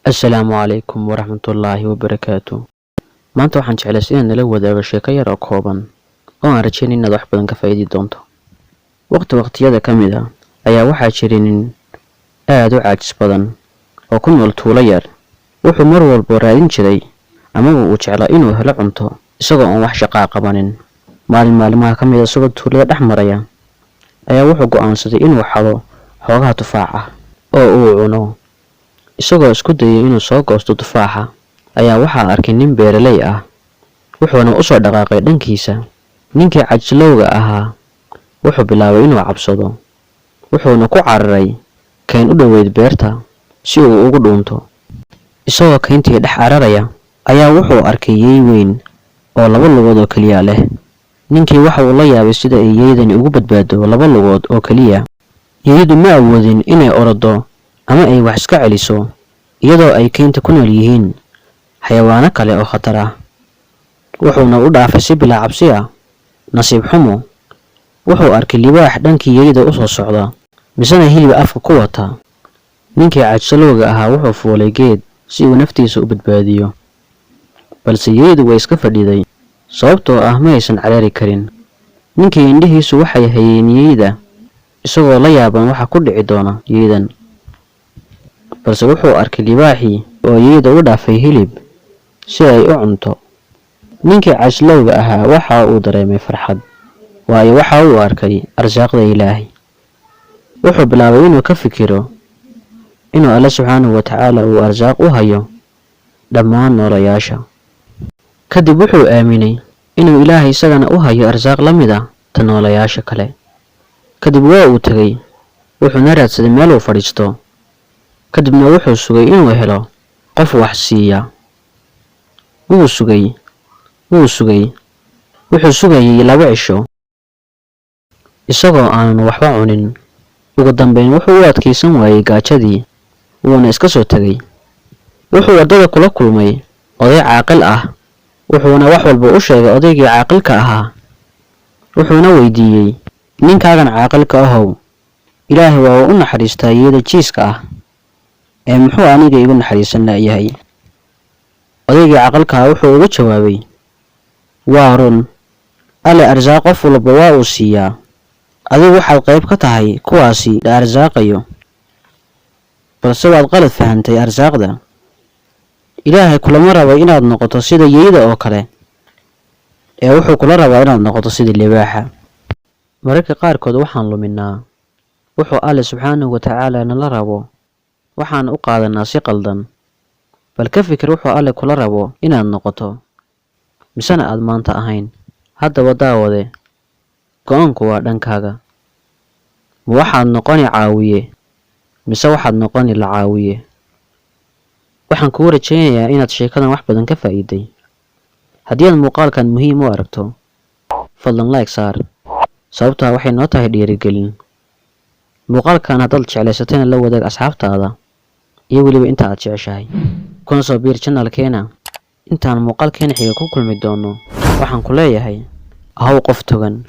Assalaamu calaykum waraxmatullaahi wabarakaatu. Maanta waxaan jeclaystay inaan nala wadaago sheeko yar oo kooban oo aan rajayn inaad wax badan ka faa'iidi doonto. Waqtiyada ka mid ah ayaa waxaa jiray nin aad u caajis badan oo ku nool tuulo yar. Wuxuu mar walba raadin jiray amaba uu jeclaa inuu helo cunto isagoo aan wax shaqo qabanin. Maalmaha ka mid ah isagoo tuulada dhex maraya ayaa wuxuu go'aansaday inuu xado xoogaa tufaax ah oo uu cuno. Isagoo isku dayay inuu soo goosto tufaaxa ayaa waxaa arkay nin beeraley ah, wuxuuna u soo dhaqaaqay dhankiisa. Ninkii cajlowga ahaa wuxuu bilaabay inuu cabsado, wuxuuna ku cararay kayn u dhoweyd beerta si uu ugu dhuunto. Isagoo kayntii dhex cararaya ayaa wuxuu arkay yey weyn oo 2 lugood oo kaliya leh. Ninkii waxa uu la yaabay sida ay yeydani ugu badbaado 2 lugood oo kaliya. Yeydu ma awoodin inay ordo ama ay wax iska celiso iyadoo ay kaynta ku nool yihiin xayawaano kale oo khatar ah. Wuxuuna u dhaafay si bilaa cabsi ah. Nasiib xumo, wuxuu arkay libaax dhankii yeyda u soo socda, misana hilib afka ku wata. Ninkii cajlowga ahaa wuxuu fuulay geed si uu naftiisa u badbaadiyo, balse yeydu way iska fadhiday sababtoo ah ma aysan caraari karin. Ninkii indhihiisu waxay hayeen yeyda isagoo la yaaban waxa ku dhici doona yeydan, balse wuxuu arkay libaaxii oo yeyda u dhaafay hilib si ay u cunto. Ninkii cajlowga ahaa waxa uu dareemay farxad, waayo waxa uu arkay arsaaqda Ilaahay. Wuxuu bilaabay inuu ka fikiro inuu Alle subxaanahu wa tacaala uu arsaaq u hayo dhammaan noolayaasha. Kadib wuxuu aaminay inuu Ilaahay isagana u hayo arsaaq la mid ah tan noolayaasha kale. Kadib waa uu tagay, wuxuuna raadsaday meel uu fadhiisto. Kadibna wuxuu sugay inuu helo qof wax siiya. Wuu sugay. Wuxuu sugayay 2 cisho isagoo aan waxba cunin. Ugu dambeyn wuxuu u adkeysan waayay gaajadii, wuuna iska soo tagay. Wuxuu wadada kula kulmay oday caaqil ah, wuxuuna wax walba u sheegay odaygii caaqilka ahaa. Wuxuuna weydiiyay, ninkaagan caaqilka ahow, Ilaahay waa u naxariistaa yeyda jiiska ah, muxuu aniga igu naxariisan laayahay? Odaygii caaqilka wuxuu uga jawaabay, waa run, Alle arsaaq qof walba waa uu siiyaa, adigu waxaad qayb ka tahay kuwaasi la arsaaqayo, balse waad qalad fahantay arsaaqda. Ilaahay kulama rabo inaad noqoto sida yeyda oo kale, wuxuu kula rabaa inaad noqoto sida libaaxa. Mararka qaarkood waxaan luminaa wuxuu Alle subxaanahu wa tacaala nala rabo, waxaan u qaadanaa si qaldan. Bal ka fikir wuxuu Alle kula rabo inaad noqoto, misana aad maanta ahayn. Haddaba daawade, go'aanku waa dhankaaga. Ma waxaad noqoni caawiye mise waxaad noqoni la caawiye? Waxaan kugu rajaynayaa inaad sheekadan wax badan ka faa'iiday. Haddii aad muuqaalkan muhiim u aragto, fadlan like saar, sababtoo waxay noo tahay dhiirigelin. Muuqaalkan haddaad jeclaysatayna la wadaag asxaabtaada iyo weliba inta aad jeceshahay. Kuna soo biir channelkeena intaan muuqaalkeena xiga ku kulmi doono. Waxaan ku leeyahay ahaw qof togan.